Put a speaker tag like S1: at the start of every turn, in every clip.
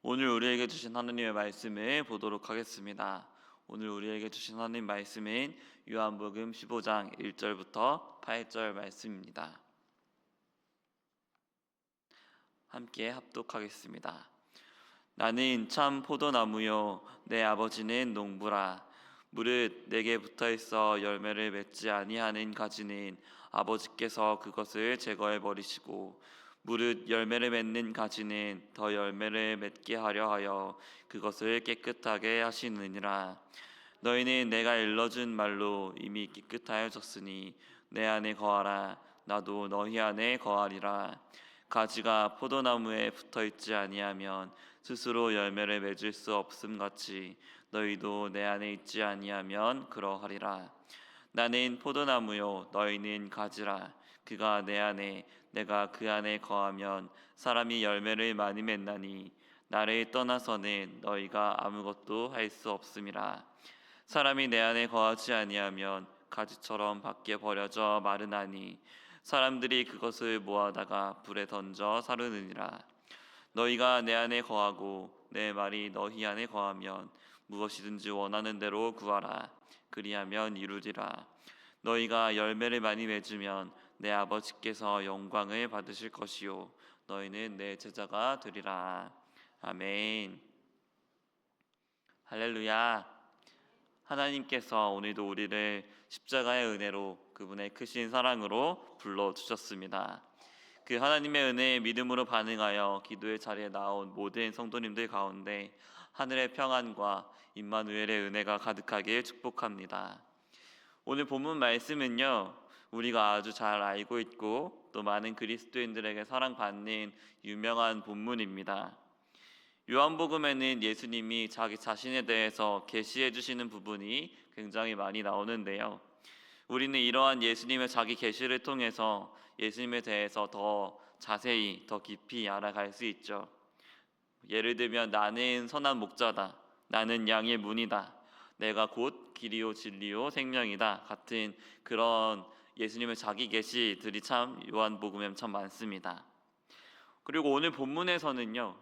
S1: 오늘 우리에게 주신 하나님의 말씀을 보도록 하겠습니다. 오늘 우리에게 주신 하나님 말씀은 요한복음 15장 1절부터 8절 말씀입니다. 함께 합독하겠습니다. 나는 참 포도나무요 내 아버지는 농부라. 무릇 내게 붙어있어 열매를 맺지 아니하는 가지는 아버지께서 그것을 제거해 버리시고, 무릇 열매를 맺는 가지는 더 열매를 맺게 하려 하여 그것을 깨끗하게 하시느니라. 너희는 내가 일러준 말로 이미 깨끗하여졌으니 내 안에 거하라. 나도 너희 안에 거하리라. 가지가 포도나무에 붙어있지 아니하면 스스로 열매를 맺을 수 없음 같이 너희도 내 안에 있지 아니하면 그러하리라. 나는 포도나무요 너희는 가지라. 그가 내 안에 내가 그 안에 거하면 사람이 열매를 많이 맺나니 나를 떠나서는 너희가 아무것도 할 수 없음이라. 사람이 내 안에 거하지 아니하면 가지처럼 밖에 버려져 마르나니 사람들이 그것을 모아다가 불에 던져 사르느니라. 너희가 내 안에 거하고 내 말이 너희 안에 거하면 무엇이든지 원하는 대로 구하라. 그리하면 이루리라. 너희가 열매를 많이 맺으면 내 아버지께서 영광을 받으실 것이요 너희는 내 제자가 되리라. 아멘. 할렐루야. 하나님께서 오늘도 우리를 십자가의 은혜로 그분의 크신 사랑으로 불러주셨습니다. 그 하나님의 은혜에 믿음으로 반응하여 기도의 자리에 나온 모든 성도님들 가운데 하늘의 평안과 임마누엘의 은혜가 가득하길 축복합니다. 오늘 본문 말씀은요, 우리가 아주 잘 알고 있고 또 많은 그리스도인들에게 사랑받는 유명한 본문입니다. 요한복음에는 예수님이 자기 자신에 대해서 계시해 주시는 부분이 굉장히 많이 나오는데요, 우리는 이러한 예수님의 자기 계시를 통해서 예수님에 대해서 더 자세히 더 깊이 알아갈 수 있죠. 예를 들면 나는 선한 목자다, 나는 양의 문이다, 내가 곧 길이요 진리요 생명이다 같은 그런 예수님의 자기 계시들이 참 요한복음에 참 많습니다. 그리고 오늘 본문에서는요,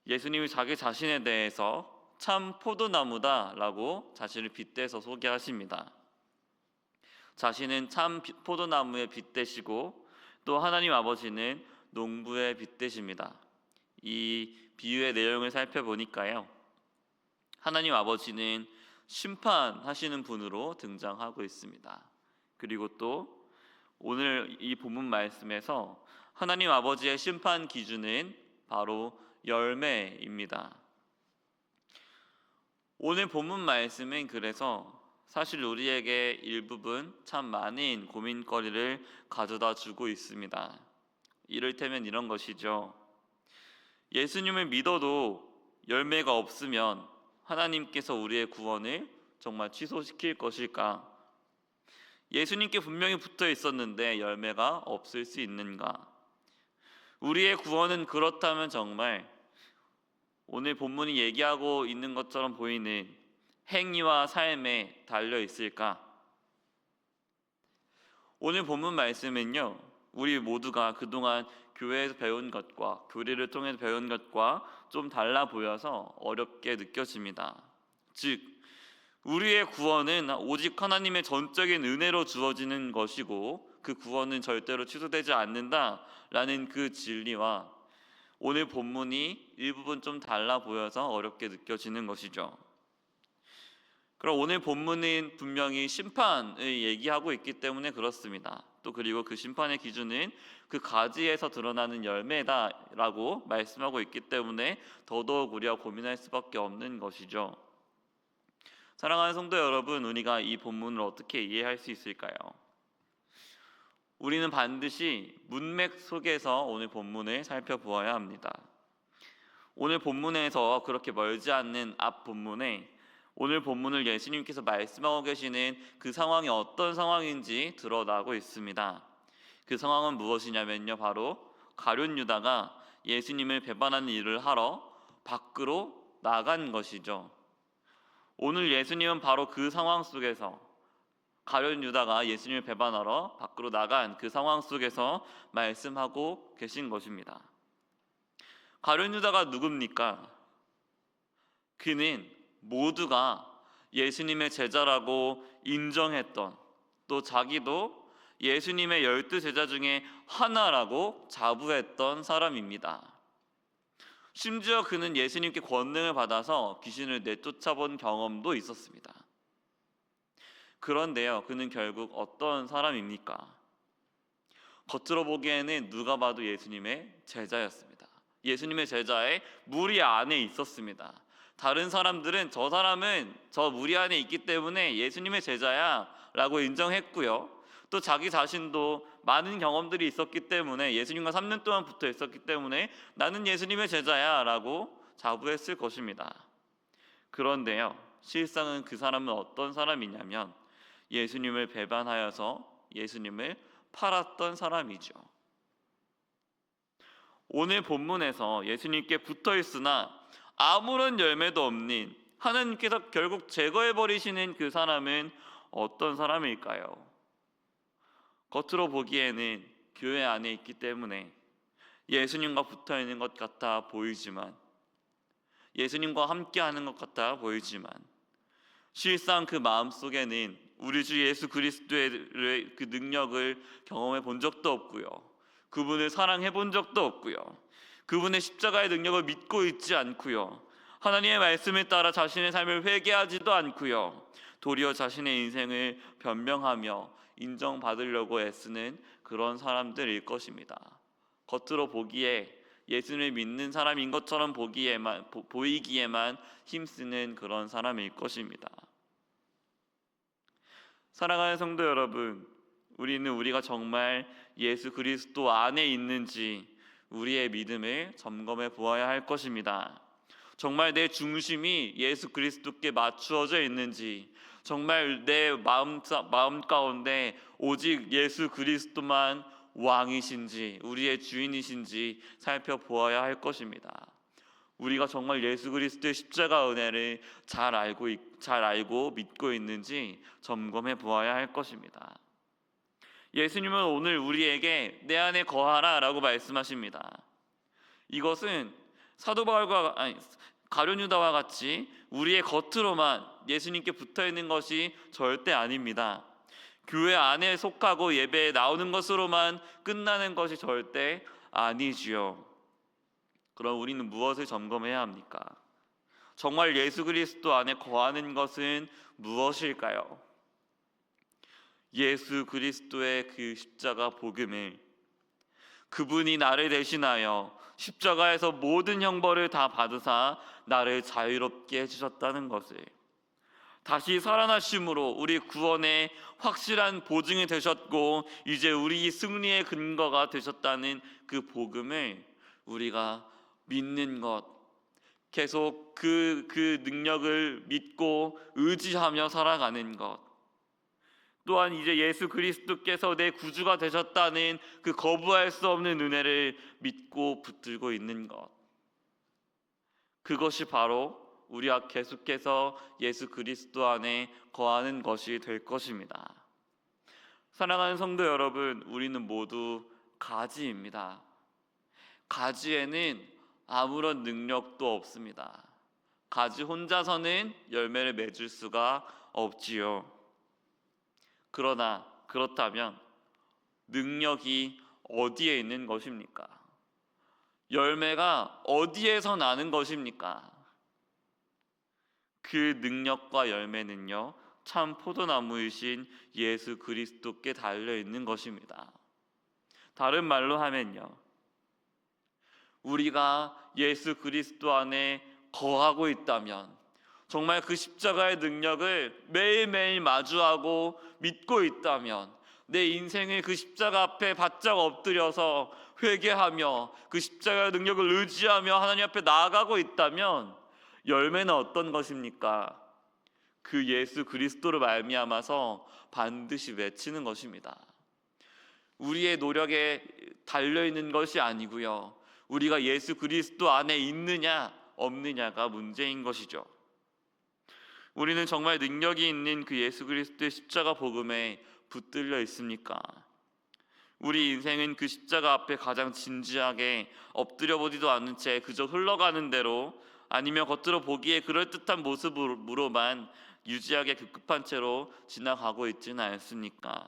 S1: 예수님이 자기 자신에 대해서 참 포도나무다라고 자신을 빗대서 소개하십니다. 자신은 참 포도나무의 빗대시고 또 하나님 아버지는 농부의 빗대십니다. 이 비유의 내용을 살펴보니까요, 하나님 아버지는 심판하시는 분으로 등장하고 있습니다. 그리고 또 오늘 이 본문 말씀에서 하나님 아버지의 심판 기준은 바로 열매입니다. 오늘 본문 말씀은 그래서 사실 우리에게 일부분 참 많은 고민거리를 가져다 주고 있습니다. 이를테면 이런 것이죠. 예수님을 믿어도 열매가 없으면 하나님께서 우리의 구원을 정말 취소시킬 것일까? 예수님께 분명히 붙어 있었는데 열매가 없을 수 있는가? 우리의 구원은 그렇다면 정말 오늘 본문이 얘기하고 있는 것처럼 보이는 행위와 삶에 달려 있을까? 오늘 본문 말씀은요, 우리 모두가 그동안 교회에서 배운 것과 교리를 통해서 배운 것과 좀 달라 보여서 어렵게 느껴집니다. 즉, 우리의 구원은 오직 하나님의 전적인 은혜로 주어지는 것이고 그 구원은 절대로 취소되지 않는다라는 그 진리와 오늘 본문이 일부분 좀 달라 보여서 어렵게 느껴지는 것이죠. 그럼 오늘 본문은 분명히 심판을 얘기하고 있기 때문에 그렇습니다. 또 그리고 그 심판의 기준은 그 가지에서 드러나는 열매다라고 말씀하고 있기 때문에 더더욱 우리가 고민할 수밖에 없는 것이죠. 사랑하는 성도 여러분, 우리가 이 본문을 어떻게 이해할 수 있을까요? 우리는 반드시 문맥 속에서 오늘 본문을 살펴보아야 합니다. 오늘 본문에서 그렇게 멀지 않는 앞 본문에 오늘 본문을 예수님께서 말씀하고 계시는 그 상황이 어떤 상황인지 드러나고 있습니다. 그 상황은 무엇이냐면요, 바로 가룟 유다가 예수님을 배반하는 일을 하러 밖으로 나간 것이죠. 오늘 예수님은 바로 그 상황 속에서, 가룟 유다가 예수님을 배반하러 밖으로 나간 그 상황 속에서 말씀하고 계신 것입니다. 가룟 유다가 누굽니까? 그는 모두가 예수님의 제자라고 인정했던, 또 자기도 예수님의 12 제자 중에 하나라고 자부했던 사람입니다. 심지어 그는 예수님께 권능을 받아서 귀신을 내쫓아본 경험도 있었습니다. 그런데요, 그는 결국 어떤 사람입니까? 겉으로 보기에는 누가 봐도 예수님의 제자였습니다. 예수님의 제자의 무리 안에 있었습니다. 다른 사람들은 저 사람은 저 무리 안에 있기 때문에 예수님의 제자야 라고 인정했고요, 또 자기 자신도 많은 경험들이 있었기 때문에, 예수님과 3년 동안 붙어 있었기 때문에 나는 예수님의 제자야 라고 자부했을 것입니다. 그런데요, 실상은 그 사람은 어떤 사람이냐면 예수님을 배반하여서 예수님을 팔았던 사람이죠. 오늘 본문에서 예수님께 붙어 있으나 아무런 열매도 없는, 하나님께서 결국 제거해버리시는 그 사람은 어떤 사람일까요? 겉으로 보기에는 교회 안에 있기 때문에 예수님과 붙어 있는 것 같아 보이지만, 예수님과 함께 하는 것 같아 보이지만, 실상 그 마음속에는 우리 주 예수 그리스도의 그 능력을 경험해 본 적도 없고요, 그분을 사랑해 본 적도 없고요, 그분의 십자가의 능력을 믿고 있지 않고요, 하나님의 말씀에 따라 자신의 삶을 회개하지도 않고요, 도리어 자신의 인생을 변명하며 인정받으려고 애쓰는 그런 사람들일 것입니다. 겉으로 보기에 예수를 믿는 사람인 것처럼 보이기에만 힘쓰는 그런 사람일 것입니다. 사랑하는 성도 여러분, 우리는 우리가 정말 예수 그리스도 안에 있는지 우리의 믿음을 점검해 보아야 할 것입니다. 정말 내 중심이 예수 그리스도께 맞추어져 있는지, 정말 내 마음 가운데 오직 예수 그리스도만 왕이신지, 우리의 주인이신지 살펴보아야 할 것입니다. 우리가 정말 예수 그리스도의 십자가 은혜를 잘 알고 믿고 있는지 점검해 보아야 할 것입니다. 예수님은 오늘 우리에게 내 안에 거하라 라고 말씀하십니다. 이것은 사도 바울과 가룟 유다와 같이 우리의 겉으로만 예수님께 붙어 있는 것이 절대 아닙니다. 교회 안에 속하고 예배에 나오는 것으로만 끝나는 것이 절대 아니지요. 그럼 우리는 무엇을 점검해야 합니까? 정말 예수 그리스도 안에 거하는 것은 무엇일까요? 예수 그리스도의 그 십자가 복음을, 그분이 나를 대신하여 십자가에서 모든 형벌을 다 받으사 나를 자유롭게 해주셨다는 것을, 다시 살아나심으로 우리 구원의 확실한 보증이 되셨고 이제 우리 승리의 근거가 되셨다는 그 복음을 우리가 믿는 것, 계속 그 능력을 믿고 의지하며 살아가는 것, 또한 이제 예수 그리스도께서 내 구주가 되셨다는 그 거부할 수 없는 은혜를 믿고 붙들고 있는 것, 그것이 바로 우리가 계속해서 예수 그리스도 안에 거하는 것이 될 것입니다. 사랑하는 성도 여러분, 우리는 모두 가지입니다. 가지에는 아무런 능력도 없습니다. 가지 혼자서는 열매를 맺을 수가 없지요. 그렇다면 능력이 어디에 있는 것입니까? 열매가 어디에서 나는 것입니까? 그 능력과 열매는요, 참 포도나무이신 예수 그리스도께 달려 있는 것입니다. 다른 말로 하면요, 우리가 예수 그리스도 안에 거하고 있다면, 정말 그 십자가의 능력을 매일매일 마주하고 믿고 있다면, 내 인생을 그 십자가 앞에 바짝 엎드려서 회개하며 그 십자가의 능력을 의지하며 하나님 앞에 나아가고 있다면 열매는 어떤 것입니까? 그 예수 그리스도를 말미암아서 반드시 맺히는 것입니다. 우리의 노력에 달려있는 것이 아니고요, 우리가 예수 그리스도 안에 있느냐 없느냐가 문제인 것이죠. 우리는 정말 능력이 있는 그 예수 그리스도의 십자가 복음에 붙들려 있습니까? 우리 인생은 그 십자가 앞에 가장 진지하게 엎드려 보지도 않은 채 그저 흘러가는 대로, 아니면 겉으로 보기에 그럴듯한 모습으로만 유지하게 급급한 채로 지나가고 있지는 않습니까?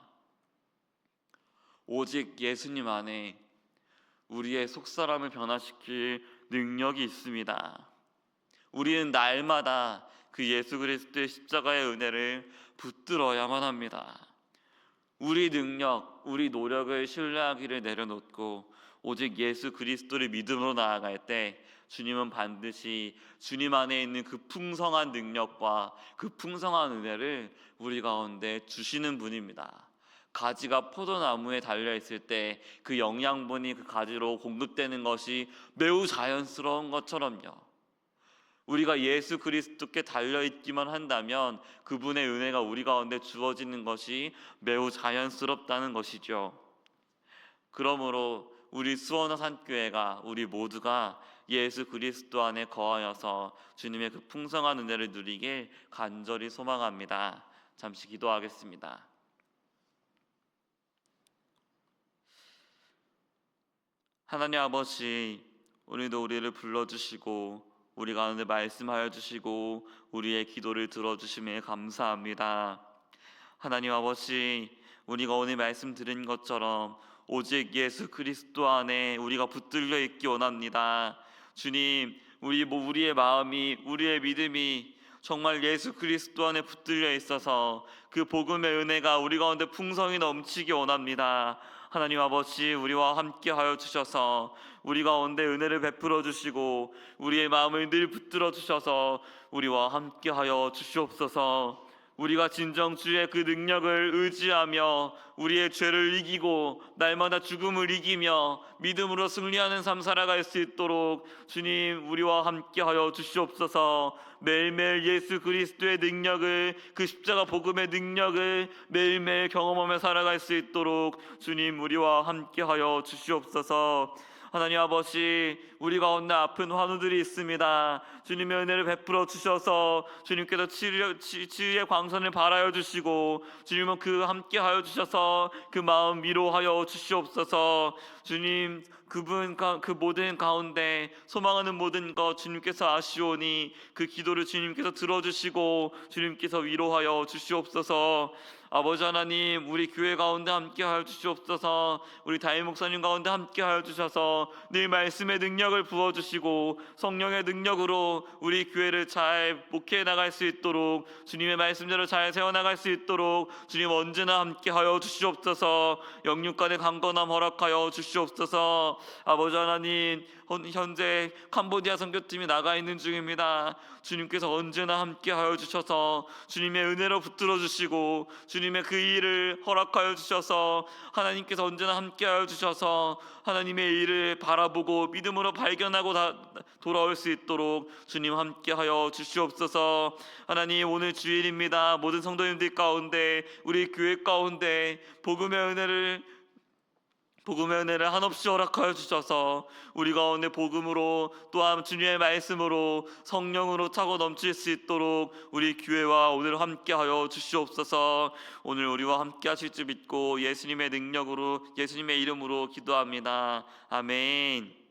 S1: 오직 예수님 안에 우리의 속사람을 변화시킬 능력이 있습니다. 우리는 날마다 그 예수 그리스도의 십자가의 은혜를 붙들어야만 합니다. 우리 능력, 우리 노력을 신뢰하기를 내려놓고 오직 예수 그리스도를 믿음으로 나아갈 때 주님은 반드시 주님 안에 있는 그 풍성한 능력과 그 풍성한 은혜를 우리 가운데 주시는 분입니다. 가지가 포도나무에 달려있을 때 그 영양분이 그 가지로 공급되는 것이 매우 자연스러운 것처럼요, 우리가 예수 그리스도께 달려있기만 한다면 그분의 은혜가 우리 가운데 주어지는 것이 매우 자연스럽다는 것이죠. 그러므로 우리 수원화산교회가, 우리 모두가 예수 그리스도 안에 거하여서 주님의 그 풍성한 은혜를 누리길 간절히 소망합니다. 잠시 기도하겠습니다. 하나님 아버지, 오늘도 우리를 불러주시고 우리 가운데 말씀하여 주시고 우리의 기도를 들어주심에 감사합니다. 하나님 아버지, 우리가 오늘 말씀 드린 것처럼 오직 예수 그리스도 안에 우리가 붙들려 있기 원합니다. 주님, 우리의 마음이, 우리의 믿음이 정말 예수 그리스도 안에 붙들려 있어서 그 복음의 은혜가 우리 가운데 풍성히 넘치기 원합니다. 하나님 아버지, 우리와 함께 하여 주셔서 우리 가운데 은혜를 베풀어 주시고 우리의 마음을 늘 붙들어 주셔서 우리와 함께 하여 주시옵소서. 우리가 진정 주의 그 능력을 의지하며 우리의 죄를 이기고 날마다 죽음을 이기며 믿음으로 승리하는 삶 살아갈 수 있도록 주님, 우리와 함께 하여 주시옵소서. 매일매일 예수 그리스도의 능력을, 그 십자가 복음의 능력을 매일매일 경험하며 살아갈 수 있도록 주님, 우리와 함께 하여 주시옵소서. 하나님 아버지, 우리 가운데 아픈 환우들이 있습니다. 주님의 은혜를 베풀어 주셔서 주님께서 치유의 광선을 발하여 주시고 주님은 그 함께 하여 주셔서 그 마음 위로하여 주시옵소서. 주님, 그 모든 가운데 소망하는 모든 것 주님께서 아시오니 그 기도를 주님께서 들어주시고 주님께서 위로하여 주시옵소서. 아버지 하나님, 우리 교회 가운데 함께 하여 주시옵소서. 우리 다임 목사님 가운데 함께 하여 주셔서 늘 말씀의 능력을 부어주시고 성령의 능력으로 우리 교회를 잘 목회해 나갈 수 있도록, 주님의 말씀대로 잘 세워나갈 수 있도록 주님 언제나 함께 하여 주시옵소서. 영육간의 강건함 허락하여 주시옵소서. 아버지 하나님, 현재 캄보디아 선교팀이 나가 있는 중입니다. 주님께서 언제나 함께 하여 주셔서 주님의 은혜로 붙들어 주시고 주님의 그 일을 허락하여 주셔서 하나님께서 언제나 함께 하여 주셔서 하나님의 일을 바라보고 믿음으로 발견하고 돌아올 수 있도록 주님 함께 하여 주시옵소서. 하나님, 오늘 주일입니다. 모든 성도님들 가운데, 우리 교회 가운데 복음의 은혜를 한없이 허락하여 주셔서 우리 가운데 복음으로, 또한 주님의 말씀으로 성령으로 차고 넘칠 수 있도록 우리 교회와 오늘 함께하여 주시옵소서. 오늘 우리와 함께 하실 줄 믿고 예수님의 능력으로, 예수님의 이름으로 기도합니다. 아멘.